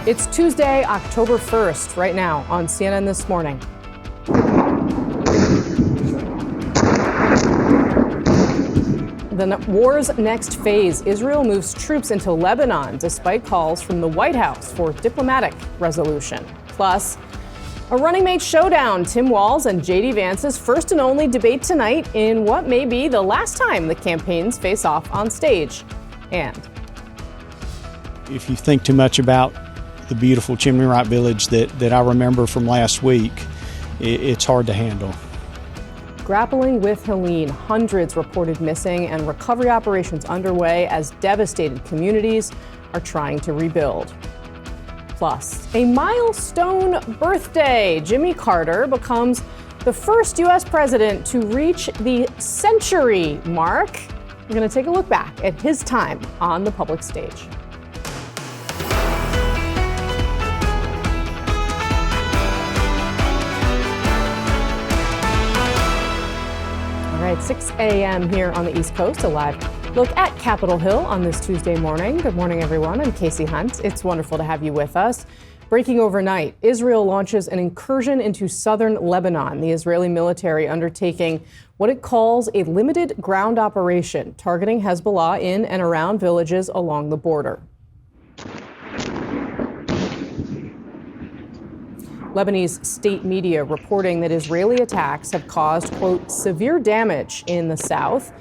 It's Tuesday, October 1st, right now on CNN This Morning. The war's next phase, Israel moves troops into Lebanon despite calls from the White House for diplomatic resolution. Plus, a running mate showdown, Tim Walz and J.D. Vance's first and only debate tonight in what may be the last time the campaigns face off on stage. And if you think too much about the beautiful Chimney Rock Village that I remember from last week, it's hard to handle. Grappling with Helene, hundreds reported missing and recovery operations underway as devastated communities are trying to rebuild. Plus, a milestone birthday. Jimmy Carter becomes the first U.S. president to reach the century mark. We're going to take a look back at his time on the public stage. All right, 6 a.m. here on the East Coast, a live look at Capitol Hill on this Tuesday morning. Good morning, everyone. I'm Casey Hunt. It's wonderful to have you with us. Breaking overnight, Israel launches an incursion into southern Lebanon, the Israeli military undertaking what it calls a limited ground operation, targeting Hezbollah in and around villages along the border. Lebanese state media reporting that Israeli attacks have caused, quote, severe damage in the south.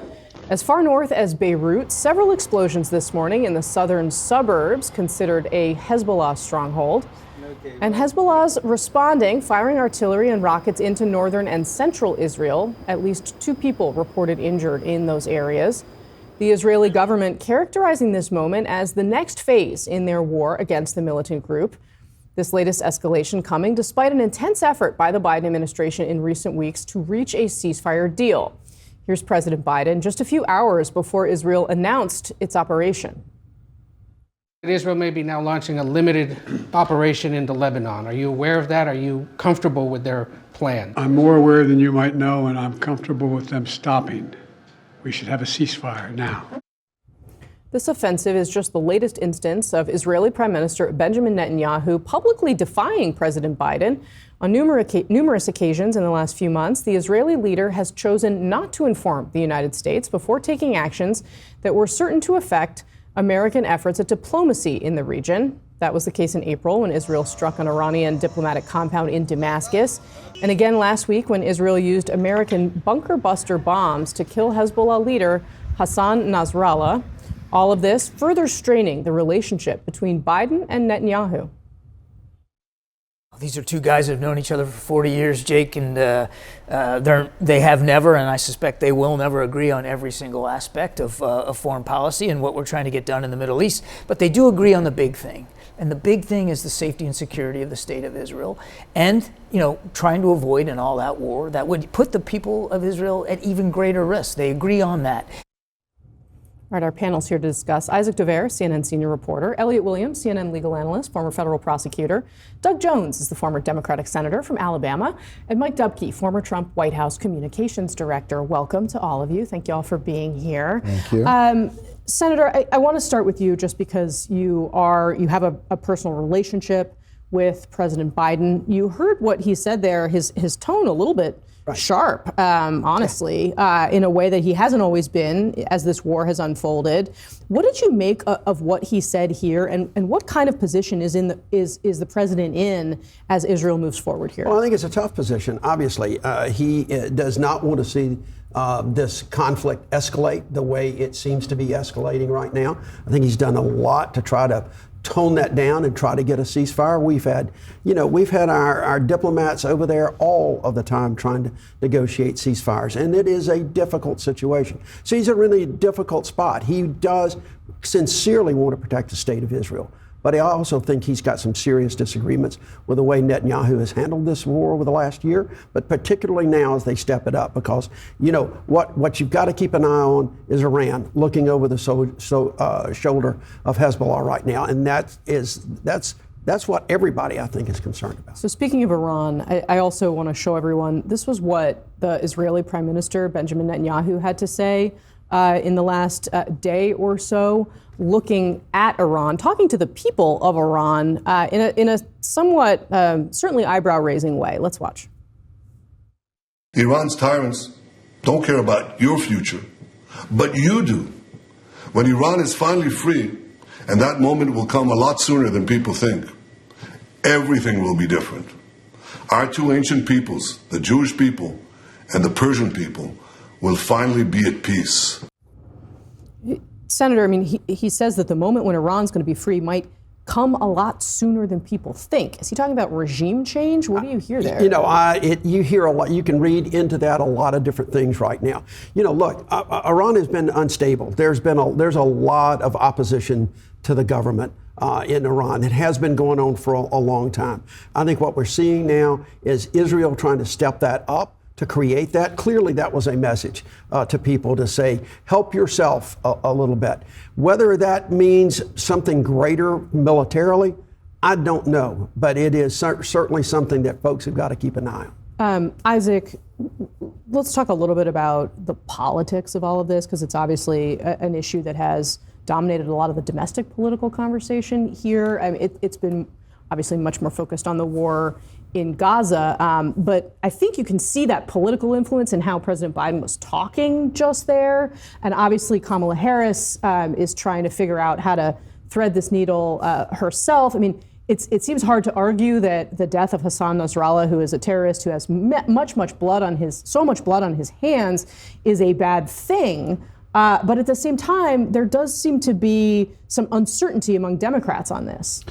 As far north as Beirut, several explosions this morning in the southern suburbs, considered a Hezbollah stronghold. And Hezbollah's responding, firing artillery and rockets into northern and central Israel. At least 2 people reported injured in those areas. The Israeli government characterizing this moment as the next phase in their war against the militant group. This latest escalation coming despite an intense effort by the Biden administration in recent weeks to reach a ceasefire deal. Here's President Biden just a few hours before Israel announced its operation. Israel may be now launching a limited operation into Lebanon. Are you aware of that? Are you comfortable with their plan? I'm more aware than you might know, and I'm comfortable with them stopping. We should have a ceasefire now. This offensive is just the latest instance of Israeli Prime Minister Benjamin Netanyahu publicly defying President Biden. On numerous occasions in the last few months, the Israeli leader has chosen not to inform the United States before taking actions that were certain to affect American efforts at diplomacy in the region. That was the case in April when Israel struck an Iranian diplomatic compound in Damascus. And again last week when Israel used American bunker buster bombs to kill Hezbollah leader Hassan Nasrallah. All of this further straining the relationship between Biden and Netanyahu. These are 2 guys that have known each other for 40 years, Jake, and they have never, and I suspect they will never agree on every single aspect of foreign policy and what we're trying to get done in the Middle East. But they do agree on the big thing. And the big thing is the safety and security of the state of Israel and, trying to avoid an all-out war that would put the people of Israel at even greater risk. They agree on that. All right, our panel's here to discuss. Isaac Dever, CNN senior reporter. Elliot Williams, CNN legal analyst, former federal prosecutor. Doug Jones is the former Democratic senator from Alabama. And Mike Dubke, former Trump White House communications director. Welcome to all of you. Thank you all for being here. Thank you. Senator, I want to start with you just because you have a personal relationship with President Biden. You heard what he said there, his tone a little bit sharp, honestly, in a way that he hasn't always been as this war has unfolded. What did you make of what he said here, and what kind of position is the president in as Israel moves forward here? Well, I think it's a tough position. Obviously, he does not want to see this conflict escalate the way it seems to be escalating right now. I think he's done a lot to try to tone that down and try to get a ceasefire. We've had our diplomats over there all of the time trying to negotiate ceasefires, and it is a difficult situation. So he's in a really difficult spot. He does sincerely want to protect the state of Israel. But I also think he's got some serious disagreements with the way Netanyahu has handled this war over the last year, but particularly now as they step it up, because, what you've got to keep an eye on is Iran looking over the shoulder of Hezbollah right now. And that's what everybody, I think, is concerned about. So speaking of Iran, I also want to show everyone, this was what the Israeli Prime Minister Benjamin Netanyahu had to say in the last day or so, looking at Iran, talking to the people of Iran in a somewhat, certainly eyebrow-raising way. Let's watch. Iran's tyrants don't care about your future, but you do. When Iran is finally free, and that moment will come a lot sooner than people think, everything will be different. Our two ancient peoples, the Jewish people and the Persian people, will finally be at peace. Senator, I mean, he says that the moment when Iran's going to be free might come a lot sooner than people think. Is he talking about regime change? What do you hear there? You know, you hear a lot. You can read into that a lot of different things right now. You know, look, Iran has been unstable. There's a lot of opposition to the government in Iran. It has been going on for a long time. I think what we're seeing now is Israel trying to step that up to create that. Clearly, that was a message to people to say, help yourself a little bit. Whether that means something greater militarily, I don't know. But it is certainly something that folks have got to keep an eye on. Isaac, let's talk a little bit about the politics of all of this, because it's obviously an issue that has dominated a lot of the domestic political conversation here. I mean, it's been obviously much more focused on the war in Gaza, but I think you can see that political influence in how President Biden was talking just there. And obviously Kamala Harris is trying to figure out how to thread this needle herself. I mean, it seems hard to argue that the death of Hassan Nasrallah, who is a terrorist who has much blood on his hands, is a bad thing. But at the same time, there does seem to be some uncertainty among Democrats on this.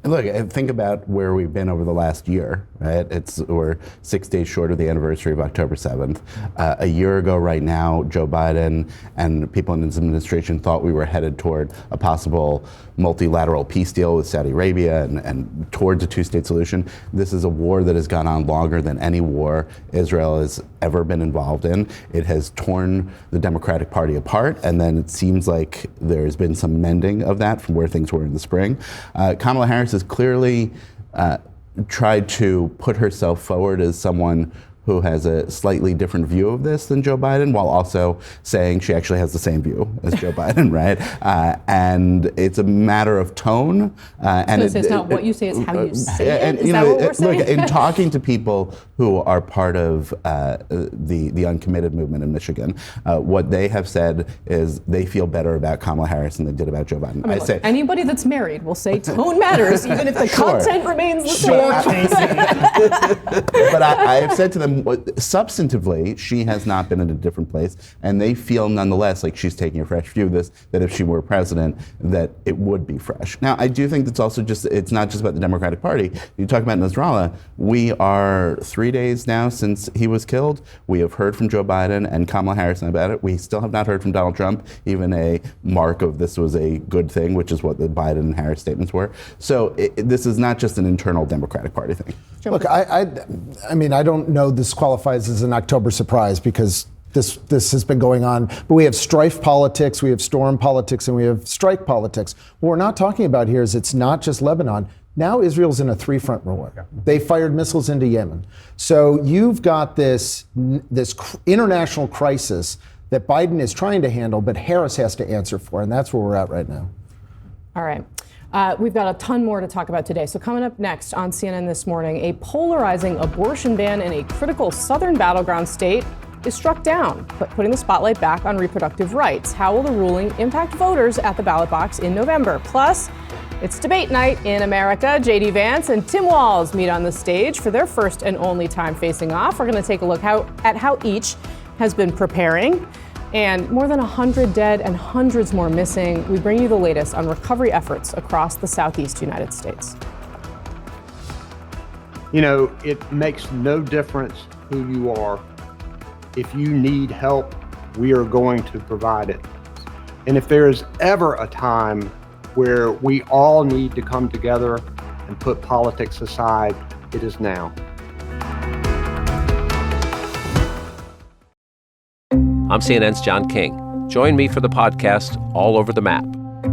Look, think about where we've been over the last year, right? We're 6 days short of the anniversary of October 7th. A year ago right now, Joe Biden and people in his administration thought we were headed toward a possible multilateral peace deal with Saudi Arabia and towards a two-state solution. This is a war that has gone on longer than any war Israel has ever been involved in. It has torn the Democratic Party apart, and then it seems like there's been some mending of that from where things were in the spring. Kamala Harris has clearly tried to put herself forward as someone who has a slightly different view of this than Joe Biden, while also saying she actually has the same view as Joe Biden, right? And it's a matter of tone. And it's not what you say, it's how you say it. Is that what we're saying? Look, in talking to people who are part of the uncommitted movement in Michigan, what they have said is they feel better about Kamala Harris than they did about Joe Biden. I mean, look, anybody that's married will say tone matters, even if the content remains the same. But I have said to them, substantively, she has not been in a different place, and they feel nonetheless like she's taking a fresh view of this, that if she were president, that it would be fresh. Now, I do think it's also it's not just about the Democratic Party. You talk about Nasrallah, we are 3 days now since he was killed. We have heard from Joe Biden and Kamala Harris about it. We still have not heard from Donald Trump, even a mark of this was a good thing, which is what the Biden and Harris statements were. So this is not just an internal Democratic Party thing. Look, I mean, I don't know this qualifies as an October surprise because this has been going on. But we have strife politics, we have storm politics, and we have strike politics. What we're not talking about here is it's not just Lebanon. Now Israel's in a three-front war. They fired missiles into Yemen. So you've got this international crisis that Biden is trying to handle, but Harris has to answer for, and that's where we're at right now. All right. We've got a ton more to talk about today. So coming up next on CNN this morning, a polarizing abortion ban in a critical southern battleground state is struck down, putting the spotlight back on reproductive rights. How will the ruling impact voters at the ballot box in November? Plus, it's debate night in America. J.D. Vance and Tim Walz meet on the stage for their first and only time facing off. We're going to take a look at how each has been preparing. And more than 100 dead and hundreds more missing. We bring you the latest on recovery efforts across the Southeast United States. You know, it makes no difference who you are. If you need help, we are going to provide it. And if there is ever a time where we all need to come together and put politics aside, it is now. I'm CNN's John King. Join me for the podcast All Over the Map,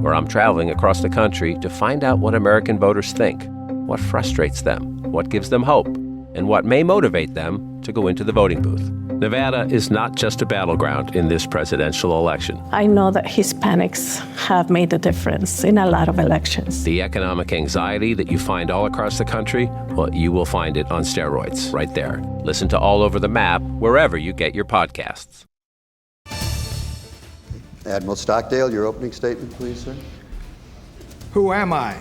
where I'm traveling across the country to find out what American voters think, what frustrates them, what gives them hope, and what may motivate them to go into the voting booth. Nevada is not just a battleground in this presidential election. I know that Hispanics have made a difference in a lot of elections. The economic anxiety that you find all across the country, well, you will find it on steroids right there. Listen to All Over the Map wherever you get your podcasts. Admiral Stockdale, your opening statement, please, sir. Who am I?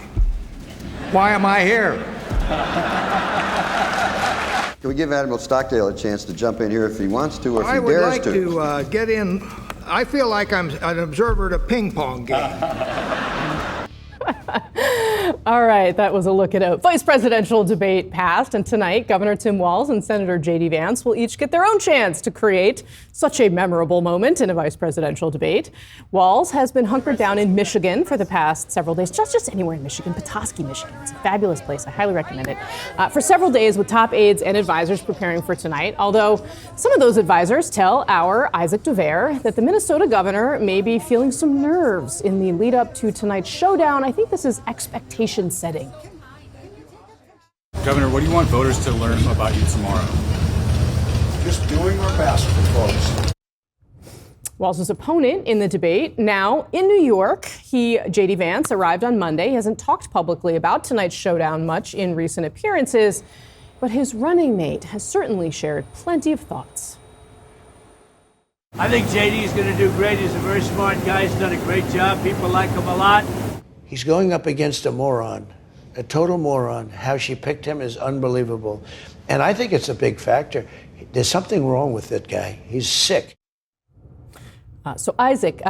Why am I here? Can we give Admiral Stockdale a chance to jump in here if he wants to, or if he dares to? I would like to get in. I feel like I'm an observer at a ping pong game. All right, that was a look at a vice presidential debate passed, and tonight Governor Tim Walz and Senator J.D. Vance will each get their own chance to create such a memorable moment in a vice presidential debate. Walz has been hunkered down in Michigan for the past several days, just anywhere in Michigan, Petoskey, Michigan. It's a fabulous place. I highly recommend it. For several days with top aides and advisors preparing for tonight, although some of those advisors tell our Isaac Duvere that the Minnesota governor may be feeling some nerves in the lead up to tonight's showdown. I think this is expectation setting. Governor, what do you want voters to learn about you tomorrow? Just doing our best for folks. Walz's opponent in the debate now in New York. J.D. Vance, arrived on Monday. He hasn't talked publicly about tonight's showdown much in recent appearances, but his running mate has certainly shared plenty of thoughts. I think J.D. is going to do great. He's a very smart guy. He's done a great job. People like him a lot. He's going up against a moron, a total moron. How she picked him is unbelievable. And I think it's a big factor. There's something wrong with that guy. He's sick. So Isaac,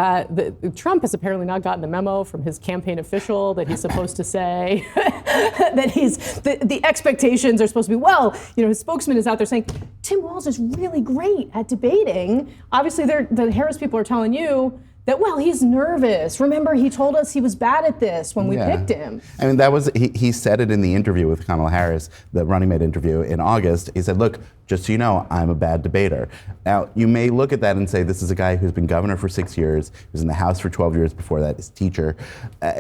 Trump has apparently not gotten a memo from his campaign official that he's supposed to say that the expectations are supposed to be, well, his spokesman is out there saying, Tim Walz is really great at debating. Obviously, the Harris people are telling you that, well, he's nervous. Remember, he told us he was bad at this when we picked him. I mean, that was, he said it in the interview with Kamala Harris, the running mate interview in August. He said, look, just so you know, I'm a bad debater. Now, you may look at that and say, this is a guy who's been governor for 6 years, he was in the House for 12 years before that, his teacher.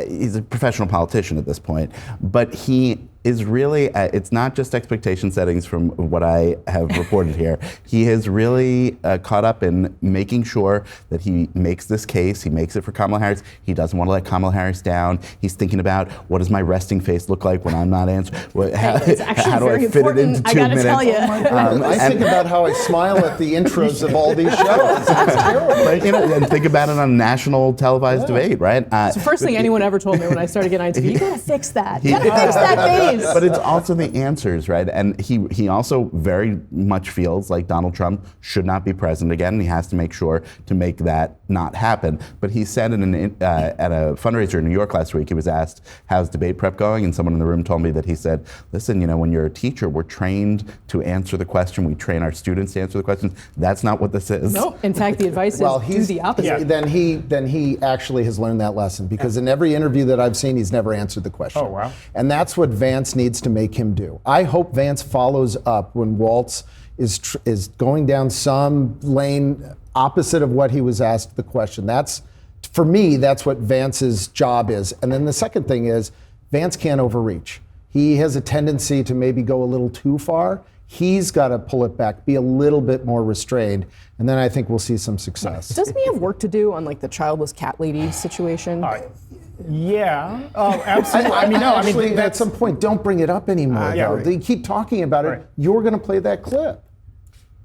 He's a professional politician at this point. But he is really, it's not just expectation settings from what I have reported here. He has really caught up in making sure that he makes this case, he makes it for Kamala Harris. He doesn't want to let Kamala Harris down. He's thinking about, what does my resting face look like when I'm not answering? How do I fit it into 2 minutes? Tell you. I think about how I smile at the intros of all these shows. It's terrible. Right, and think about it on a national televised debate, right? It's the first thing anyone ever told me when I started getting on TV. You gotta fix that. You gotta fix that face. But it's also the answers, right? And he also very much feels like Donald Trump should not be president again. And he has to make sure to make that not happen. But he said at a fundraiser in New York last week, he was asked, how's debate prep going? And someone in the room told me that he said, listen, when you're a teacher, we're trained to answer the question. We train our students to answer the questions. That's not what this is. Nope. In fact, the advice is do the opposite. Then he actually has learned that lesson, because in every interview that I've seen, he's never answered the question. Oh, wow. And that's what Vance needs to make him do. I hope Vance follows up when Walz is going down some lane opposite of what he was asked the question. That's, for me, that's what Vance's job is. And then the second thing is, Vance can't overreach. He has a tendency to maybe go a little too far. He's got to pull it back, be a little bit more restrained, and then I think we'll see some success. Doesn't he have work to do on the childless cat lady situation? Yeah, absolutely. At some point, don't bring it up anymore. Right. They keep talking about it. You're going to play that clip.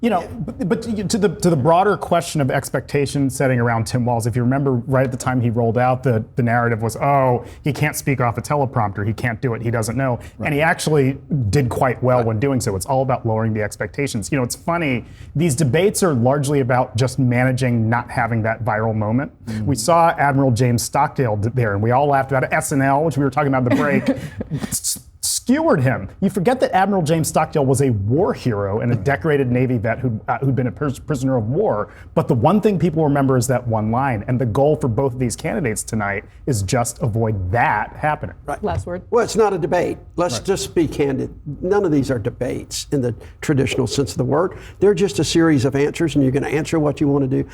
But to the broader question of expectation setting around Tim Walz, if you remember right at the time he rolled out, the narrative was, oh, he can't speak off a teleprompter, he can't do it, he doesn't know. Right. And he actually did quite well when doing so. It's all about lowering the expectations. It's funny, these debates are largely about just managing not having that viral moment. Mm-hmm. We saw Admiral James Stockdale there, and we all laughed about it. SNL, which we were talking about at the break, skewered him. You forget that Admiral James Stockdale was a war hero and a decorated Navy vet who'd been a prisoner of war. But the one thing people remember is that one line. And the goal for both of these candidates tonight is just avoid that happening. Right. Last word. Well, it's not a debate. Let's just be candid. None of these are debates in the traditional sense of the word. They're just a series of answers, and you're going to answer what you want to do.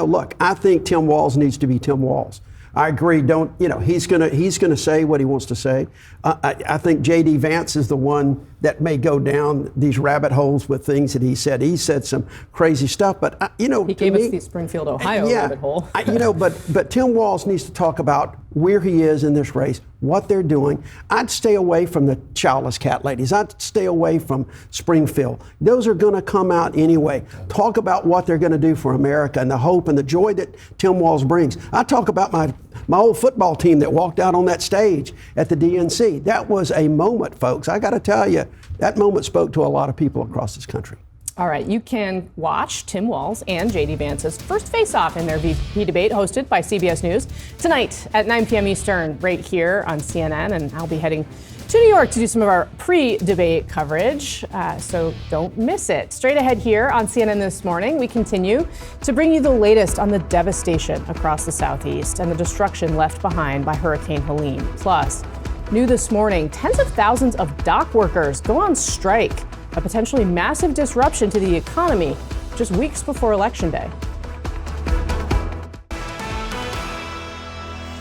Look, I think Tim Walz needs to be Tim Walz. I agree. He's gonna say what he wants to say. I think J.D. Vance is the one that may go down these rabbit holes with things that he said. He said some crazy stuff, but he gave us the Springfield, Ohio rabbit hole. But Tim Walz needs to talk about where he is in this race, what they're doing. I'd stay away from the childless cat ladies. I'd stay away from Springfield. Those are going to come out anyway. Talk about what they're going to do for America and the hope and the joy that Tim Walz brings. I talk about my old football team that walked out on that stage at the DNC. That was a moment, folks. I got to tell you, that moment spoke to a lot of people across this country. All right, you can watch Tim Walz and J.D. Vance's first face-off in their VP debate hosted by CBS News tonight at 9 p.m. Eastern right here on CNN, and I'll be heading to New York to do some of our pre-debate coverage, so don't miss it. Straight ahead here on CNN This Morning, we continue to bring you the latest on the devastation across the Southeast and the destruction left behind by Hurricane Helene. Plus, new this morning, tens of thousands of dock workers go on strike, a potentially massive disruption to the economy just weeks before Election Day.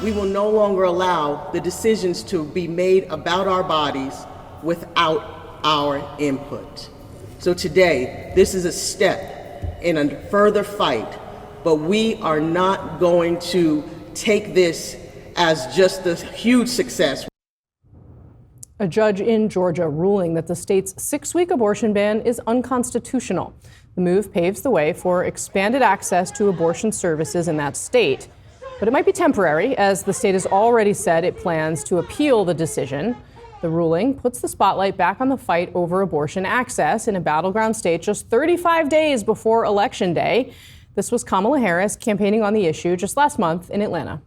We will no longer allow the decisions to be made about our bodies without our input. So today, this is a step in a further fight, but we are not going to take this as just a huge success. A judge in Georgia ruling that the state's 6-week abortion ban is unconstitutional. The move paves the way for expanded access to abortion services in that state. But it might be temporary, as the state has already said it plans to appeal the decision. The ruling puts the spotlight back on the fight over abortion access in a battleground state just 35 days before Election Day. This was Kamala Harris campaigning on the issue just last month in Atlanta.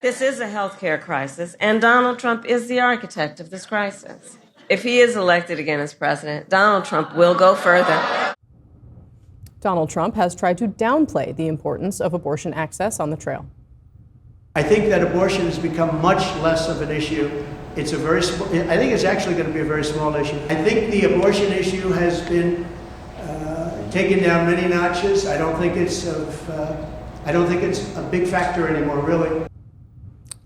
This is a healthcare crisis, and Donald Trump is the architect of this crisis. If he is elected again as president, Donald Trump will go further. Donald Trump has tried to downplay the importance of abortion access on the trail. I think that abortion has become much less of an issue. It's a very I think it's actually going to be a very small issue. I think the abortion issue has been taken down many notches. I don't think it's a big factor anymore, really.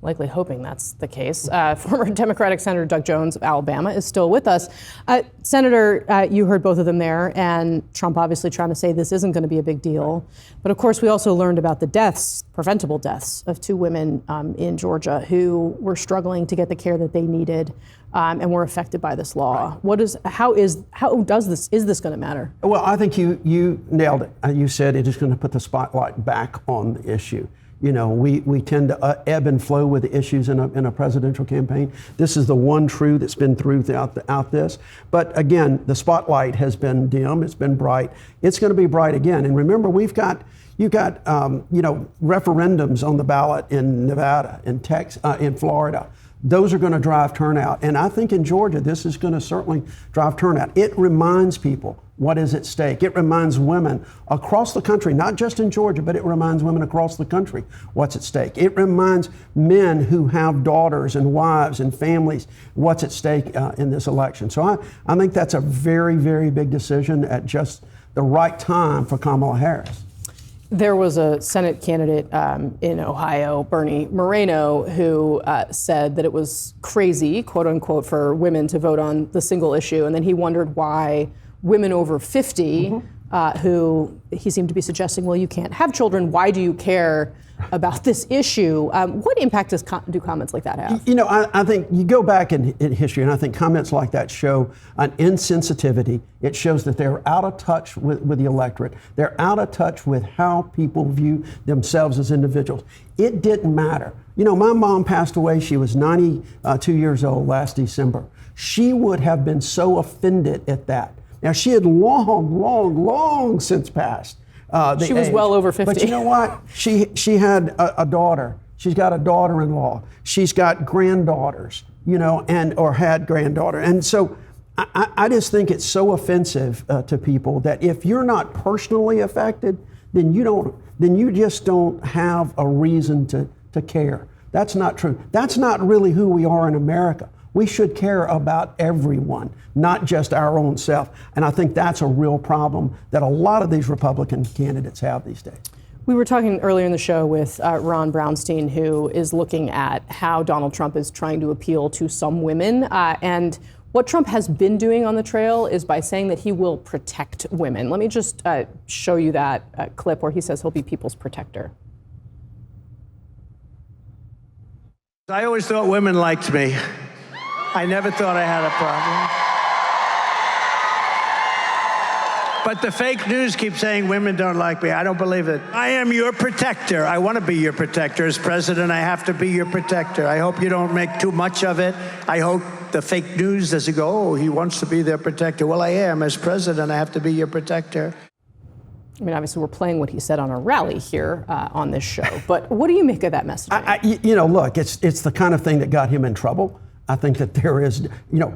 Likely hoping that's the case. Former Democratic Senator Doug Jones of Alabama is still with us. Senator, you heard both of them there, and Trump obviously trying to say this isn't going to be a big deal. But of course, we also learned about the deaths, preventable deaths, of 2 women in Georgia who were struggling to get the care that they needed and were affected by this law. Is this going to matter? Well, I think you nailed it. You said it is going to put the spotlight back on the issue. You know, we tend to ebb and flow with the issues in a presidential campaign. This is the one true that's been throughout this. But again, the spotlight has been dim. It's been bright. It's going to be bright again. And remember, you've got referendums on the ballot in Nevada, in Texas, in Florida. Those are going to drive turnout. And I think in Georgia, this is going to certainly drive turnout. It reminds people what is at stake. It reminds women across the country, not just in Georgia, but it reminds women across the country what's at stake. It reminds men who have daughters and wives and families what's at stake in this election. So I think that's a very, very big decision at just the right time for Kamala Harris. There was a Senate candidate in Ohio, Bernie Moreno, who said that it was crazy, quote unquote, for women to vote on the single issue. And then he wondered why women over 50, who he seemed to be suggesting, well, you can't have children. Why do you care about this issue? What impact do comments like that have? You know, I think you go back in history, and I think comments like that show an insensitivity. It shows that they're out of touch with the electorate. They're out of touch with how people view themselves as individuals. It didn't matter. You know, my mom passed away. She was 92 years old last December. She would have been so offended at that. Now, she had long since passed. She was well over 50. But you know what? She had a daughter. She's got a daughter-in-law. She's got granddaughters, or had granddaughter. And so I just think it's so offensive to people that if you're not personally affected, then you just don't have a reason to care. That's not true. That's not really who we are in America. We should care about everyone, not just our own self. And I think that's a real problem that a lot of these Republican candidates have these days. We were talking earlier in the show with Ron Brownstein, who is looking at how Donald Trump is trying to appeal to some women. And what Trump has been doing on the trail is by saying that he will protect women. Let me just show you that clip where he says he'll be people's protector. I always thought women liked me. I never thought I had a problem. But the fake news keeps saying women don't like me. I don't believe it. I am your protector. I want to be your protector. As president, I have to be your protector. I hope you don't make too much of it. I hope the fake news doesn't go, oh, he wants to be their protector. Well, I am. As president, I have to be your protector. I mean, obviously, we're playing what he said on a rally here on this show. But what do you make of that message? Look, it's the kind of thing that got him in trouble. I think that there is,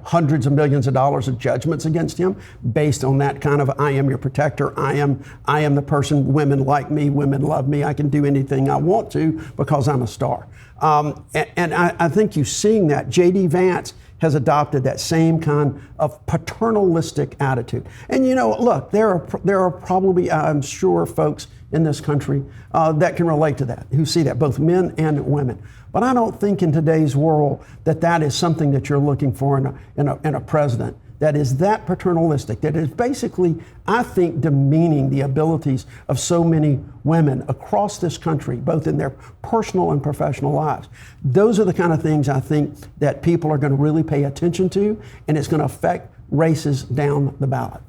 hundreds of millions of dollars of judgments against him based on that kind of, I am your protector. I am the person, women like me, women love me. I can do anything I want to because I'm a star. And I think you're seeing that. J.D. Vance has adopted that same kind of paternalistic attitude. And look, there are probably, I'm sure, folks in this country that can relate to that, who see that, both men and women. But I don't think in today's world that is something that you're looking for in a president that is that paternalistic, that is basically, I think, demeaning the abilities of so many women across this country, both in their personal and professional lives. Those are the kind of things I think that people are going to really pay attention to, and it's going to affect races down the ballot.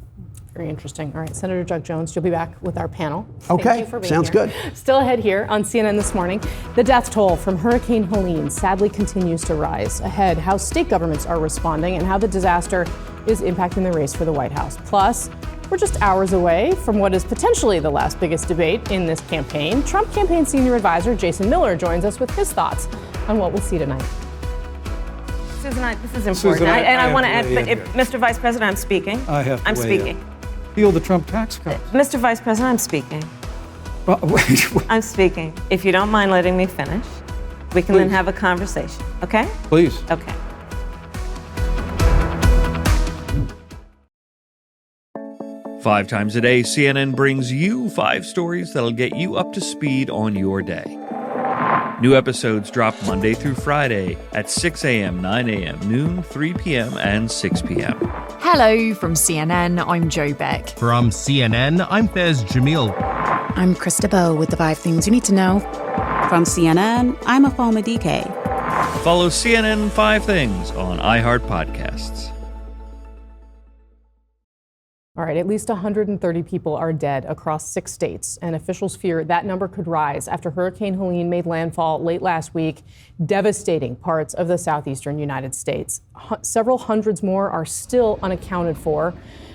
Very interesting. All right, Senator Doug Jones, you'll be back with our panel. Okay, Thank you for being sounds here. good. Still ahead here on CNN this morning, the death toll from Hurricane Helene sadly continues to rise. Ahead, how state governments are responding and how the disaster is impacting the race for the White House. Plus, we're just hours away from what is potentially the last biggest debate in this campaign. Trump campaign senior advisor Jason Miller joins us with his thoughts on what we'll see tonight. Susan, this is important. I want to add, Mr. Vice President, I'm speaking. I'm speaking. Appeal the Trump tax cuts. Mr. Vice President, I'm speaking. Well, wait. I'm speaking. If you don't mind letting me finish, we can then have a conversation, okay? Please. Okay. Five times a day, CNN brings you 5 stories that'll get you up to speed on your day. New episodes drop Monday through Friday at 6 a.m., 9 a.m., noon, 3 p.m., and 6 p.m. Hello from CNN, I'm Joe Beck. From CNN, I'm Fez Jamil. I'm Krista Bowe with the 5 things you need to know. From CNN, I'm Afoma DK. Follow CNN 5 Things on iHeart Podcasts. All right, at least 130 people are dead across 6 states, and officials fear that number could rise after Hurricane Helene made landfall late last week, devastating parts of the southeastern United States. Several hundreds more are still unaccounted for.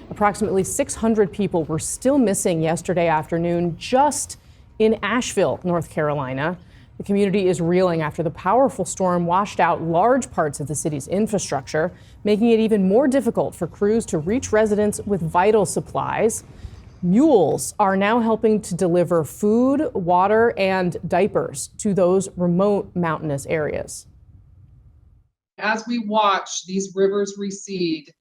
Approximately 600 people were still missing yesterday afternoon just in Asheville, North Carolina. The community is reeling after the powerful storm washed out large parts of the city's infrastructure, making it even more difficult for crews to reach residents with vital supplies. Mules are now helping to deliver food, water, and diapers to those remote mountainous areas. As we watch these rivers recede,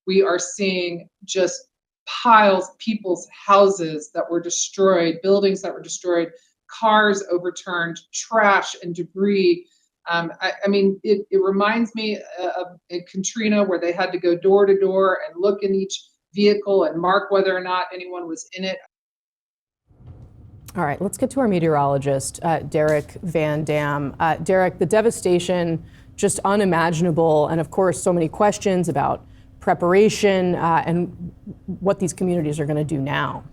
we are seeing just piles, people's houses that were destroyed, buildings that were destroyed, cars overturned, trash and debris. It reminds me of Katrina, where they had to go door to door and look in each vehicle and mark whether or not anyone was in it. All right, let's get to our meteorologist, Derek Van Dam. Derek, the devastation, just unimaginable, and of course, so many questions about preparation and what these communities are going to do now.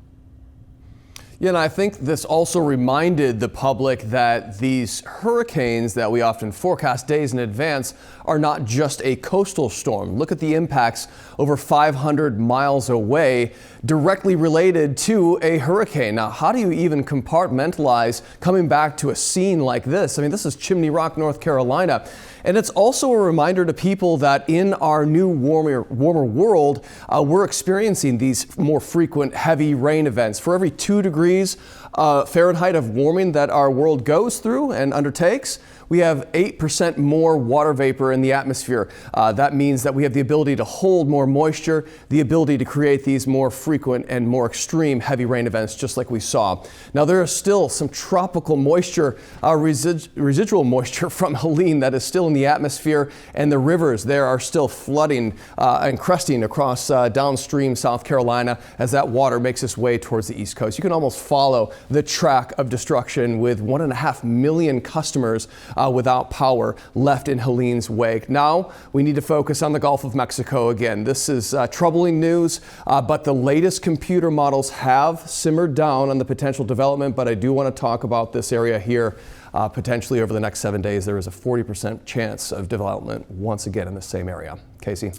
Yeah, and I think this also reminded the public that these hurricanes that we often forecast days in advance are not just a coastal storm. Look at the impacts over 500 miles away, directly related to a hurricane. Now, how do you even compartmentalize coming back to a scene like this? I mean, this is Chimney Rock, North Carolina. And it's also a reminder to people that in our new warmer world, we're experiencing these more frequent heavy rain events. For every 2 degrees Fahrenheit of warming that our world goes through and undertakes, we have 8% more water vapor in the atmosphere. That means that we have the ability to hold more moisture, the ability to create these more frequent and more extreme heavy rain events, just like we saw. Now, there is still some tropical moisture, residual moisture from Helene that is still in the atmosphere, and the rivers there are still flooding and cresting across downstream South Carolina as that water makes its way towards the East Coast. You can almost follow the track of destruction with 1.5 million customers without power left in Helene's wake. Now we need to focus on the Gulf of Mexico again. This is troubling news, but the latest computer models have simmered down on the potential development, but I do want to talk about this area here. Potentially over the next 7 days, there is a 40% chance of development once again in the same area. Casey?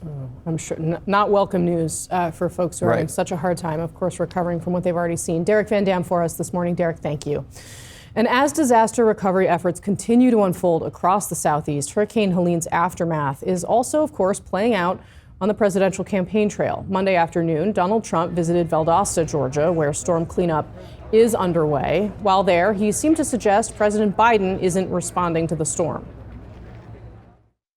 I'm sure not welcome news for folks who are having such a hard time, of course, recovering from what they've already seen. Derek Van Dam for us this morning. Derek, thank you. And as disaster recovery efforts continue to unfold across the Southeast, Hurricane Helene's aftermath is also, of course, playing out on the presidential campaign trail. Monday afternoon, Donald Trump visited Valdosta, Georgia, where storm cleanup is underway. While there, he seemed to suggest President Biden isn't responding to the storm.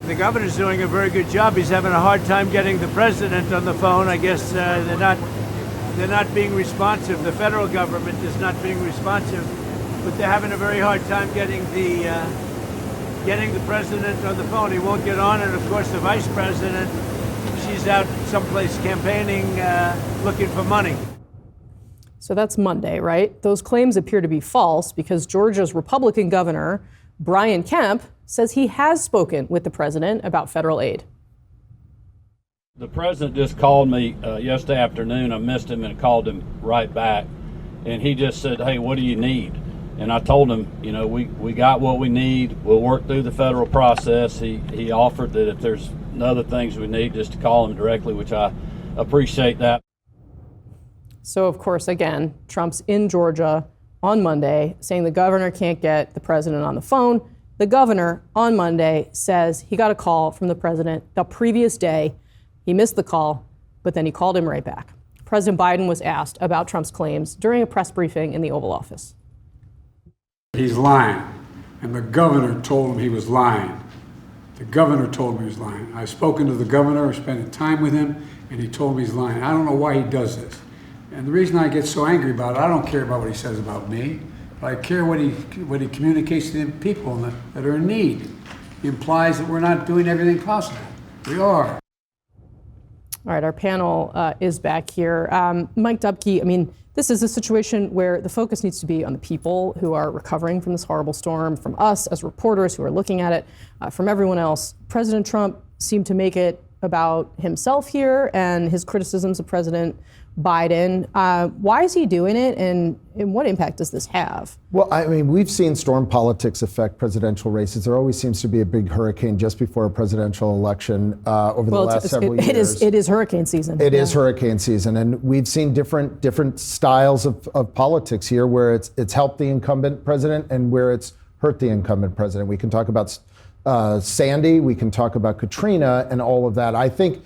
The governor's doing a very good job. He's having a hard time getting the president on the phone. I guess they're not being responsive. The federal government is not being responsive. But they're having a very hard time getting the president on the phone. He won't get on, and of course the vice president, she's out someplace campaigning, looking for money. So that's Monday, right? Those claims appear to be false because Georgia's Republican governor, Brian Kemp, says he has spoken with the president about federal aid. The president just called me yesterday afternoon. I missed him and called him right back. And he just said, hey, what do you need? And I told him, you know, we got what we need. We'll work through the federal process. He offered that if there's other things we need, just to call him directly, which I appreciate that. So, of course, again, Trump's in Georgia on Monday saying the governor can't get the president on the phone. The governor on Monday says he got a call from the president the previous day. He missed the call, but then he called him right back. President Biden was asked about Trump's claims during a press briefing in the Oval Office. He's lying, and the governor told him he was lying. The governor told me he was lying. I've spoken to the governor, spending time with him, and he told me he's lying. I don't know why he does this. And the reason I get so angry about it, I don't care about what he says about me, but I care what he communicates to the people that are in need. He implies that we're not doing everything possible. We are. All right, our panel is back here. Mike Dubke, I mean, this is a situation where the focus needs to be on the people who are recovering from this horrible storm, from us as reporters who are looking at it, from everyone else. President Trump seemed to make it about himself here and his criticisms of President Biden. Why is he doing it, and what impact does this have? Well, I mean, we've seen storm politics affect presidential races. There always seems to be a big hurricane just before a presidential election over the last several years. It is hurricane season. It is hurricane season, and we've seen different styles of politics here, where it's helped the incumbent president and where it's hurt the incumbent president. We can talk about Sandy, we can talk about Katrina, and all of that. I think,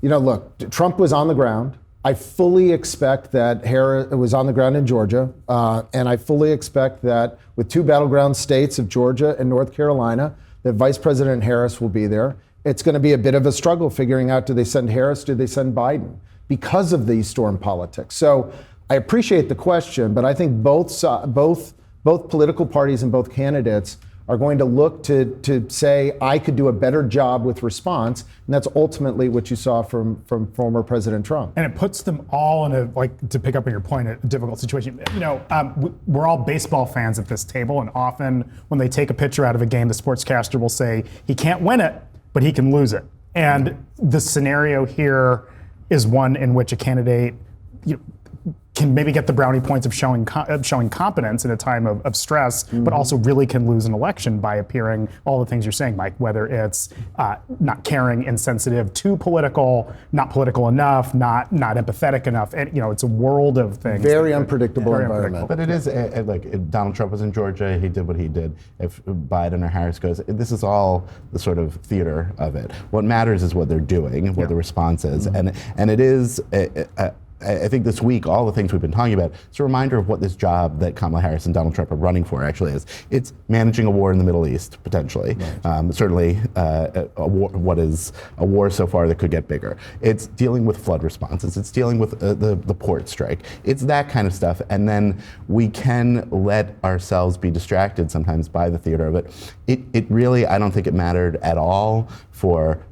look, Trump was on the ground. I fully expect that Harris was on the ground in Georgia, and I fully expect that with two battleground states of Georgia and North Carolina, that Vice President Harris will be there. It's going to be a bit of a struggle figuring out, do they send Harris, do they send Biden, because of these storm politics. So I appreciate the question, but I think both political parties and both candidates are going to look to say, I could do a better job with response. And that's ultimately what you saw from former President Trump. And it puts them all in to pick up on your point, a difficult situation. We're all baseball fans at this table, and often when they take a pitcher out of a game, the sportscaster will say, he can't win it, but he can lose it. And the scenario here is one in which a candidate can maybe get the brownie points of showing competence in a time of stress, but also really can lose an election by appearing all the things you're saying, Mike, whether it's not caring, insensitive, too political, not political enough, not empathetic enough. And, it's a world of things. Very unpredictable environment. But it is, if Donald Trump was in Georgia, he did what he did. If Biden or Harris goes, this is all the sort of theater of it. What matters is what they're doing, what the response is. And it is, I think this week, all the things we've been talking about, it's a reminder of what this job that Kamala Harris and Donald Trump are running for actually is. It's managing a war in the Middle East, potentially. Right. Certainly what is a war so far that could get bigger. It's dealing with flood responses. It's dealing with the port strike. It's that kind of stuff. And then we can let ourselves be distracted sometimes by the theater of it. It really, I don't think it mattered at all for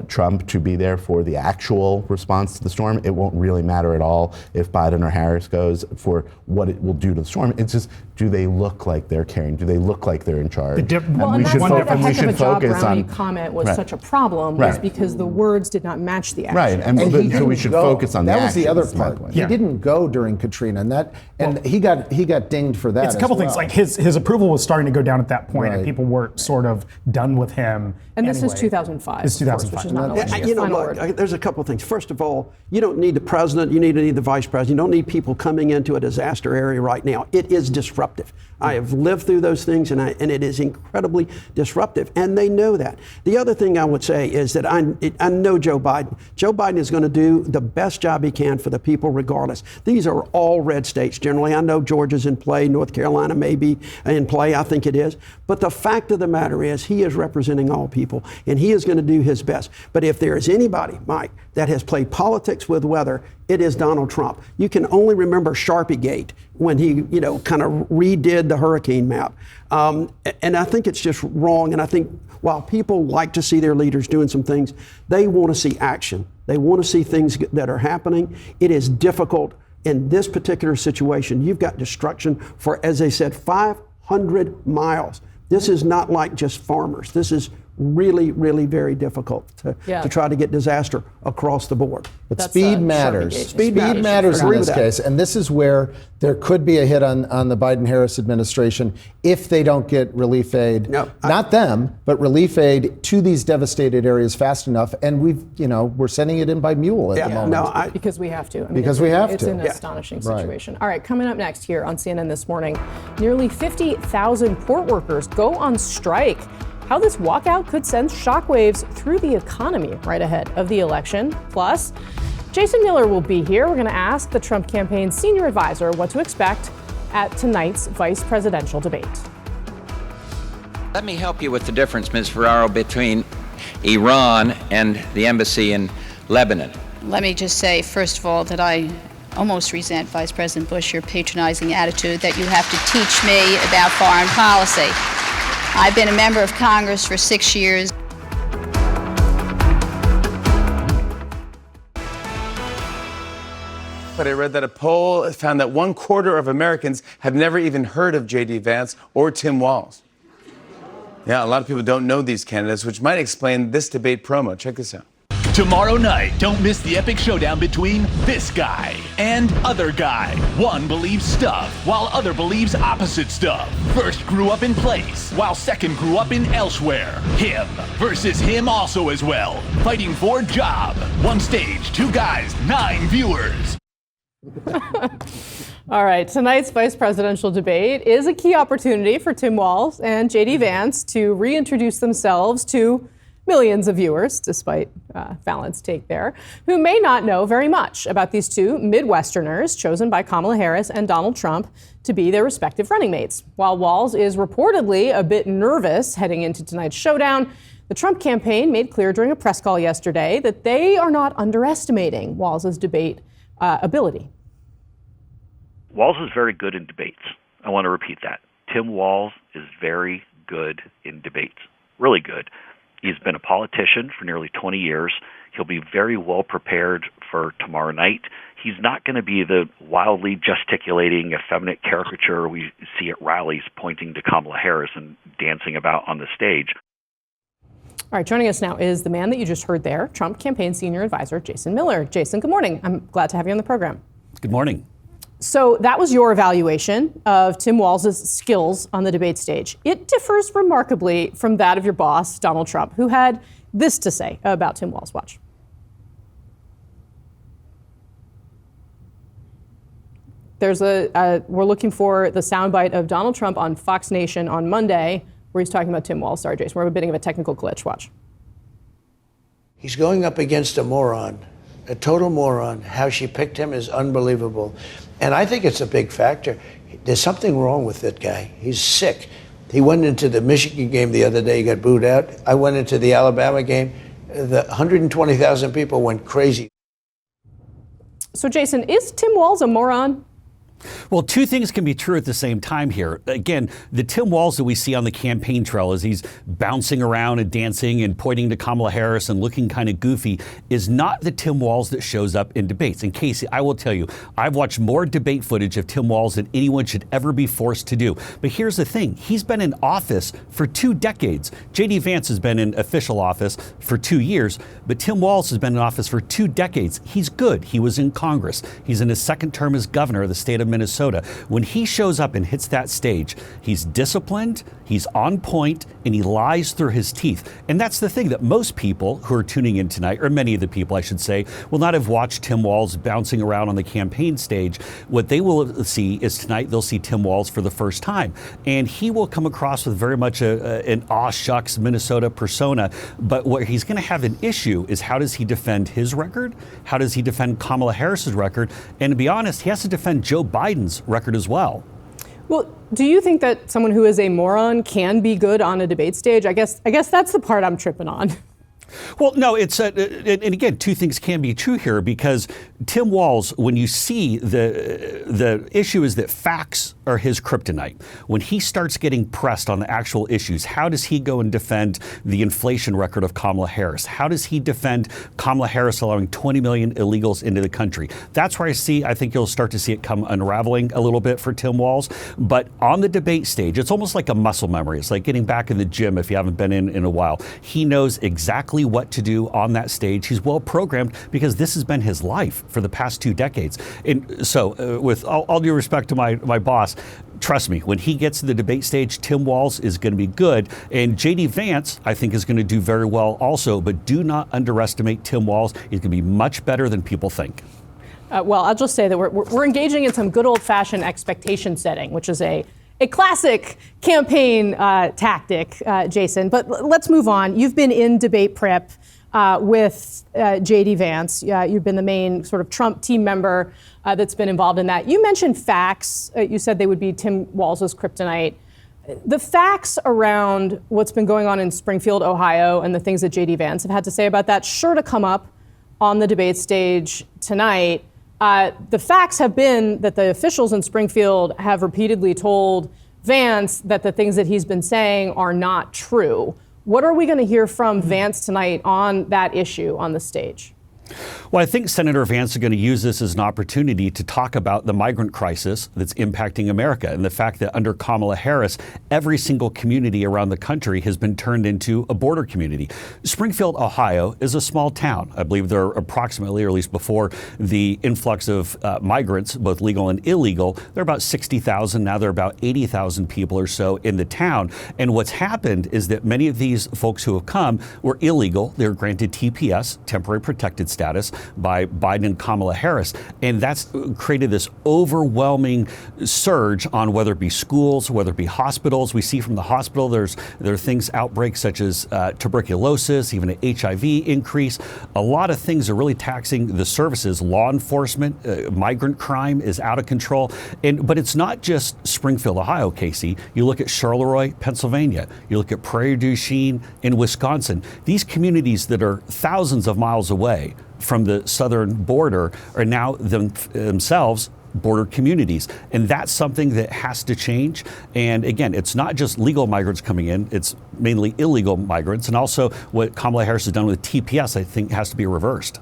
Trump to be there for the actual response to the storm. It won't really matter at all if Biden or Harris goes for what it will do to the storm. It's just, do they look like they're caring? Do they look like they're in charge? And that's why the heck of a job Brownie comment was such a problem, was because the words did not match the action. Right, and so we should focus on the action. That was the other part. He didn't go during Katrina, and he got dinged for that. It's a couple things. Like his approval was starting to go down at that point, and people were sort of done with him. And this is 2005. It's 2005. Which is not look, there's a couple of things. First of all, you don't need the president, you need the vice president. You don't need people coming into a disaster area right now. It is disruptive. I have lived through those things, and it is incredibly disruptive, and they know that. The other thing I would say is that I know Joe Biden. Joe Biden is going to do the best job he can for the people regardless. These are all red states generally. I know Georgia's in play, North Carolina may be in play, I think it is. But the fact of the matter is he is representing all people, and he is going to do his best. But if there is anybody, Mike, that has played politics with weather, it is Donald Trump. You can only remember Sharpiegate when he, kind of redid the hurricane map. And I think it's just wrong. And I think while people like to see their leaders doing some things, they want to see action. They want to see things that are happening. It is difficult in this particular situation. You've got destruction for, as they said, 500 miles. This is not like just farmers. This is really, really very difficult to try to get disaster across the board. But speed matters. Speed matters in this case. And this is where there could be a hit on the Biden-Harris administration if they don't get relief aid. No, not them, but relief aid to these devastated areas fast enough. And we're sending it in by mule at the moment. Because we have to. It's an astonishing situation. All right, coming up next here on CNN this morning, nearly 50,000 port workers go on strike. How this walkout could send shockwaves through the economy right ahead of the election. Plus, Jason Miller will be here. We're going to ask the Trump campaign's senior advisor what to expect at tonight's vice presidential debate. Let me help you with the difference, Ms. Ferraro, between Iran and the embassy in Lebanon. Let me just say, first of all, that I almost resent Vice President Bush, your patronizing attitude that you have to teach me about foreign policy. I've been a member of Congress for 6 years. But I read that a poll found that 1/4 of Americans have never even heard of J.D. Vance or Tim Walz. Yeah, a lot of people don't know these candidates, which might explain this debate promo. Check this out. Tomorrow night, don't miss the epic showdown between this guy and other guy. One believes stuff, while other believes opposite stuff. First grew up in place, while second grew up in elsewhere. Him versus him also as well. Fighting for job. One stage, 2 guys, 9 viewers. All right, tonight's vice presidential debate is a key opportunity for Tim Walz and J.D. Vance to reintroduce themselves to millions of viewers, despite Fallon's take there, who may not know very much about these two Midwesterners chosen by Kamala Harris and Donald Trump to be their respective running mates. While Walz is reportedly a bit nervous heading into tonight's showdown, the Trump campaign made clear during a press call yesterday that they are not underestimating Walz's debate ability. Walz is very good in debates. I want to repeat that. Tim Walz is very good in debates, really good. He's been a politician for nearly 20 years. He'll be very well prepared for tomorrow night. He's not going to be the wildly gesticulating, effeminate caricature we see at rallies pointing to Kamala Harris and dancing about on the stage. All right, joining us now is the man that you just heard there, Trump campaign senior advisor Jason Miller. Jason, good morning. I'm glad to have you on the program. Good morning. So that was your evaluation of Tim Walz's skills on the debate stage. It differs remarkably from that of your boss, Donald Trump, who had this to say about Tim Walz. Watch. There's we're looking for the soundbite of Donald Trump on Fox Nation on Monday, where he's talking about Tim Walz. Sorry, Jason, we're a bit of a technical glitch. Watch. He's going up against a moron a total moron. How she picked him is unbelievable. And I think it's a big factor. There's something wrong with that guy. He's sick. He went into the Michigan game the other day, he got booed out. I went into the Alabama game. The 120,000 people went crazy. So, Jason, is Tim Walz a moron? Well, two things can be true at the same time here. Again, the Tim Walz that we see on the campaign trail as he's bouncing around and dancing and pointing to Kamala Harris and looking kind of goofy is not the Tim Walz that shows up in debates. And Casey, I will tell you, I've watched more debate footage of Tim Walz than anyone should ever be forced to do. But here's the thing. He's been in office for 2 decades. J.D. Vance has been in official office for 2 years, but Tim Walz has been in office for 2 decades. He's good. He was in Congress. He's in his second term as governor of the state of Minnesota. When he shows up and hits that stage, he's disciplined, he's on point, and he lies through his teeth. And that's the thing that most people who are tuning in tonight, or many of the people I should say, will not have watched Tim Walz bouncing around on the campaign stage. What they will see is tonight they'll see Tim Walz for the first time. And he will come across with very much an aw shucks Minnesota persona. But where he's going to have an issue is how does he defend his record? How does he defend Kamala Harris's record? And to be honest, he has to defend Joe Biden's record as well. Well, do you think that someone who is a moron can be good on a debate stage? I guess that's the part I'm tripping on. Well, no, it's and again, two things can be true here because Tim Walz, when you see the issue is that facts are his kryptonite. When he starts getting pressed on the actual issues, how does he go and defend the inflation record of Kamala Harris? How does he defend Kamala Harris allowing 20 million illegals into the country? That's where I think you'll start to see it come unraveling a little bit for Tim Walz. But on the debate stage, it's almost like a muscle memory. It's like getting back in the gym if you haven't been in a while. He knows exactly what to do on that stage. He's well programmed because this has been his life for the past 2 decades. And so with all due respect to my boss, trust me, when he gets to the debate stage, Tim Walz is going to be good. And J.D. Vance, I think, is going to do very well also. But do not underestimate Tim Walz. He's going to be much better than people think. Well, I'll just say that we're engaging in some good old-fashioned expectation setting, which is a classic campaign tactic, Jason. But let's move on. You've been in debate prep with J.D. Vance. You've been the main sort of Trump team member that's been involved in that. You mentioned facts. You said they would be Tim Walz's kryptonite. The facts around what's been going on in Springfield, Ohio, and the things that J.D. Vance have had to say about that, sure to come up on the debate stage tonight. The facts have been that the officials in Springfield have repeatedly told Vance that the things that he's been saying are not true. What are we going to hear from Vance tonight on that issue on the stage? Well, I think Senator Vance is going to use this as an opportunity to talk about the migrant crisis that's impacting America and the fact that under Kamala Harris, every single community around the country has been turned into a border community. Springfield, Ohio is a small town. I believe there are approximately, or at least before the influx of migrants, both legal and illegal, there are about 60,000. Now there are about 80,000 people or so in the town. And what's happened is that many of these folks who have come were illegal. They were granted TPS, temporary protected status, by Biden and Kamala Harris. And that's created this overwhelming surge on whether it be schools, whether it be hospitals. We see from the hospital there are things, outbreaks such as tuberculosis, even an HIV increase. A lot of things are really taxing the services. Law enforcement, migrant crime is out of control. But it's not just Springfield, Ohio, Casey. You look at Charleroi, Pennsylvania. You look at Prairie du Chien in Wisconsin. These communities that are thousands of miles away from the southern border are now themselves border communities. And that's something that has to change. And again, it's not just legal migrants coming in, it's mainly illegal migrants. And also what Kamala Harris has done with TPS, I think, has to be reversed.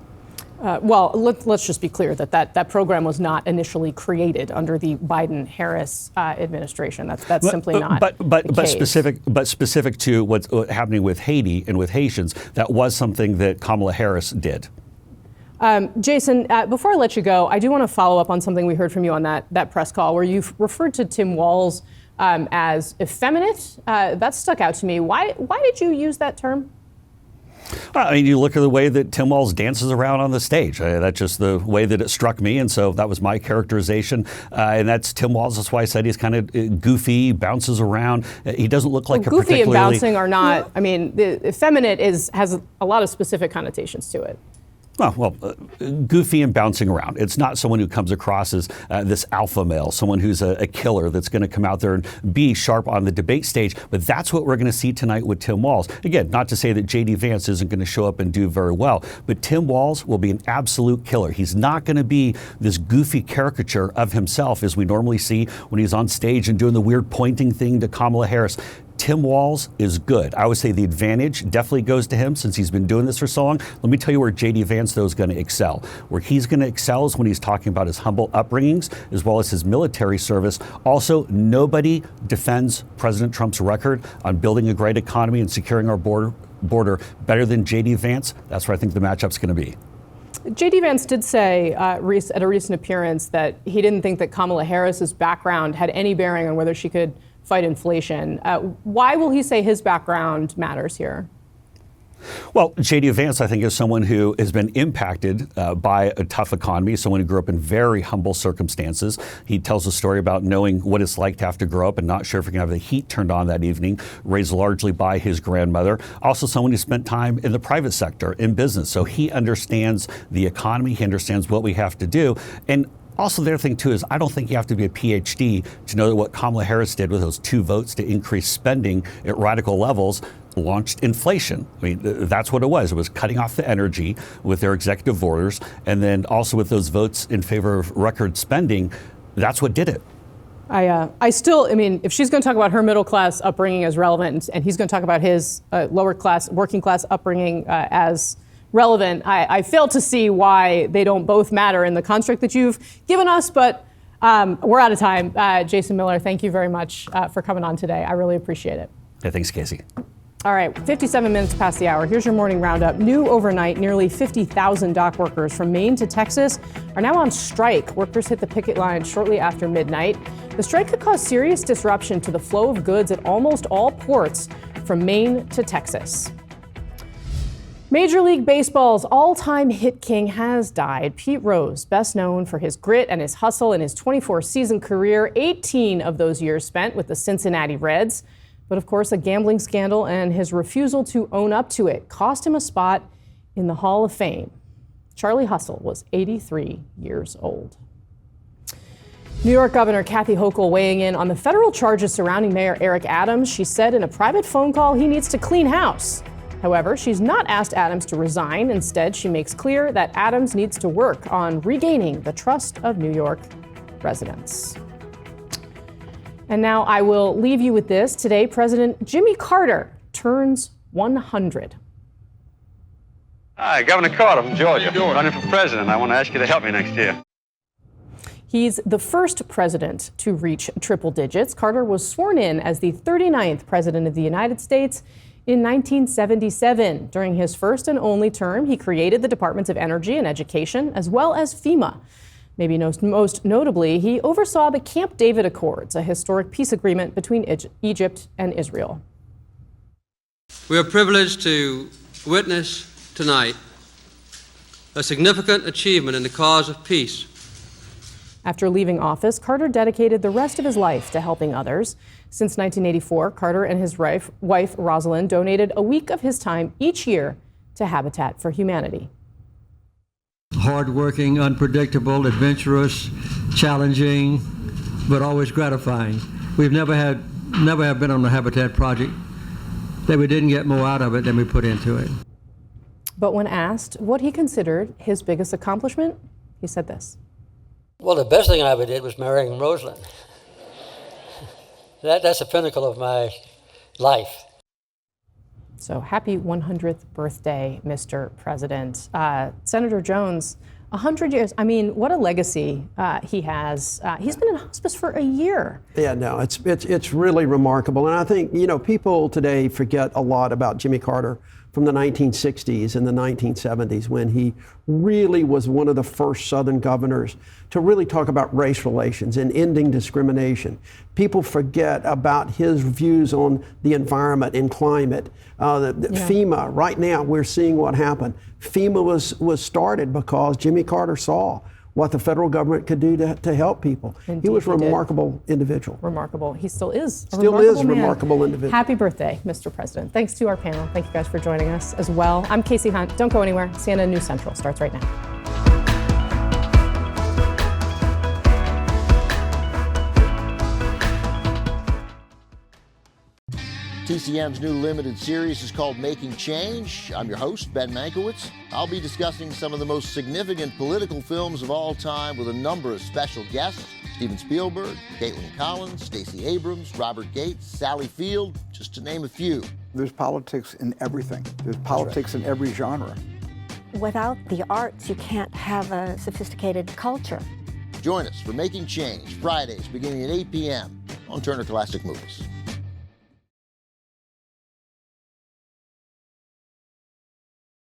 Well, let's just be clear that program was not initially created under the Biden-Harris administration. That's simply not the case. But specific to what's happening with Haiti and with Haitians, that was something that Kamala Harris did. Jason, before I let you go, I do want to follow up on something we heard from you on that press call where you referred to Tim Walz as effeminate. That stuck out to me. Why did you use that term? Well, I mean, you look at the way that Tim Walz dances around on the stage. That's just the way that it struck me, and so that was my characterization. And that's Tim Walz. That's why I said he's kind of goofy, bounces around. He doesn't look like a goofy particularly... and bouncing are not. I mean, the effeminate has a lot of specific connotations to it. Goofy and bouncing around. It's not someone who comes across as this alpha male, someone who's a killer that's going to come out there and be sharp on the debate stage. But that's what we're going to see tonight with Tim Walz. Again, not to say that J.D. Vance isn't going to show up and do very well, but Tim Walz will be an absolute killer. He's not going to be this goofy caricature of himself as we normally see when he's on stage and doing the weird pointing thing to Kamala Harris. Tim Walz is good. I would say the advantage definitely goes to him since he's been doing this for so long. Let me tell you where J.D. Vance, though, is going to excel. Where he's going to excel is when he's talking about his humble upbringings as well as his military service. Also, nobody defends President Trump's record on building a great economy and securing our border better than J.D. Vance. That's where I think the matchup's going to be. J.D. Vance did say at a recent appearance that he didn't think that Kamala Harris's background had any bearing on whether she could fight inflation. Why will he say his background matters here? Well, J.D. Vance, I think, is someone who has been impacted by a tough economy, someone who grew up in very humble circumstances. He tells a story about knowing what it's like to have to grow up and not sure if he can have the heat turned on that evening, raised largely by his grandmother. Also someone who spent time in the private sector, in business. So he understands the economy, he understands what we have to do. And also, the other thing, too, is I don't think you have to be a PhD to know that what Kamala Harris did with those 2 votes to increase spending at radical levels launched inflation. I mean, that's what it was. It was cutting off the energy with their executive orders. And then also with those votes in favor of record spending, that's what did it. I mean, if she's going to talk about her middle class upbringing as relevant and he's going to talk about his lower class, working class upbringing as relevant, I fail to see why they don't both matter in the construct that you've given us, but we're out of time. Jason Miller, thank you very much for coming on today. I really appreciate it. Yeah, thanks, Casey. All right, 57 minutes past the hour. Here's your morning roundup. New overnight, nearly 50,000 dock workers from Maine to Texas are now on strike. Workers hit the picket line shortly after midnight. The strike could cause serious disruption to the flow of goods at almost all ports from Maine to Texas. Major League Baseball's all-time hit king has died. Pete Rose, best known for his grit and his hustle in his 24-season career, 18 of those years spent with the Cincinnati Reds. But of course, a gambling scandal and his refusal to own up to it cost him a spot in the Hall of Fame. Charlie Hustle was 83 years old. New York Governor Kathy Hochul weighing in on the federal charges surrounding Mayor Eric Adams. She said in a private phone call he needs to clean house. However, she's not asked Adams to resign. Instead, she makes clear that Adams needs to work on regaining the trust of New York residents. And now I will leave you with this. Today, President Jimmy Carter turns 100. Hi, Governor Carter from Georgia. Running for president. I want to ask you to help me next year. He's the first president to reach triple digits. Carter was sworn in as the 39th president of the United States in 1977. During his first and only term, he created the Departments of Energy and Education, as well as FEMA. Maybe most notably, he oversaw the Camp David Accords, a historic peace agreement between Egypt and Israel. We are privileged to witness tonight a significant achievement in the cause of peace. After leaving office, Carter dedicated the rest of his life to helping others. Since 1984, Carter and his wife, Rosalind, donated a week of his time each year to Habitat for Humanity. Hardworking, unpredictable, adventurous, challenging, but always gratifying. We've never have been on a Habitat project that we didn't get more out of it than we put into it. But when asked what he considered his biggest accomplishment, he said this. Well, the best thing I ever did was marrying Rosalind. That's the pinnacle of my life. So happy 100th birthday, Mr. President. Senator Jones, 100 years. I mean, what a legacy he has. He's been in hospice for a year. Yeah, no, it's really remarkable. And I think, people today forget a lot about Jimmy Carter from the 1960s and the 1970s, when he really was one of the first Southern governors to really talk about race relations and ending discrimination. People forget about his views on the environment and climate. FEMA, right now we're seeing what happened. FEMA was started because Jimmy Carter saw what the federal government could do to help people. Indeed, he was a he did. remarkable individual. Remarkable. He still is a Still remarkable is a man. remarkable individual. Happy birthday, Mr. President. Thanks to our panel. Thank you guys for joining us as well. I'm Casey Hunt. Don't go anywhere. CNN News Central starts right now. TCM's new limited series is called Making Change. I'm your host, Ben Mankiewicz. I'll be discussing some of the most significant political films of all time with a number of special guests. Steven Spielberg, Caitlin Collins, Stacey Abrams, Robert Gates, Sally Field, just to name a few. There's politics in everything. There's politics in every genre. Without the arts, you can't have a sophisticated culture. Join us for Making Change, Fridays beginning at 8 p.m. on Turner Classic Movies.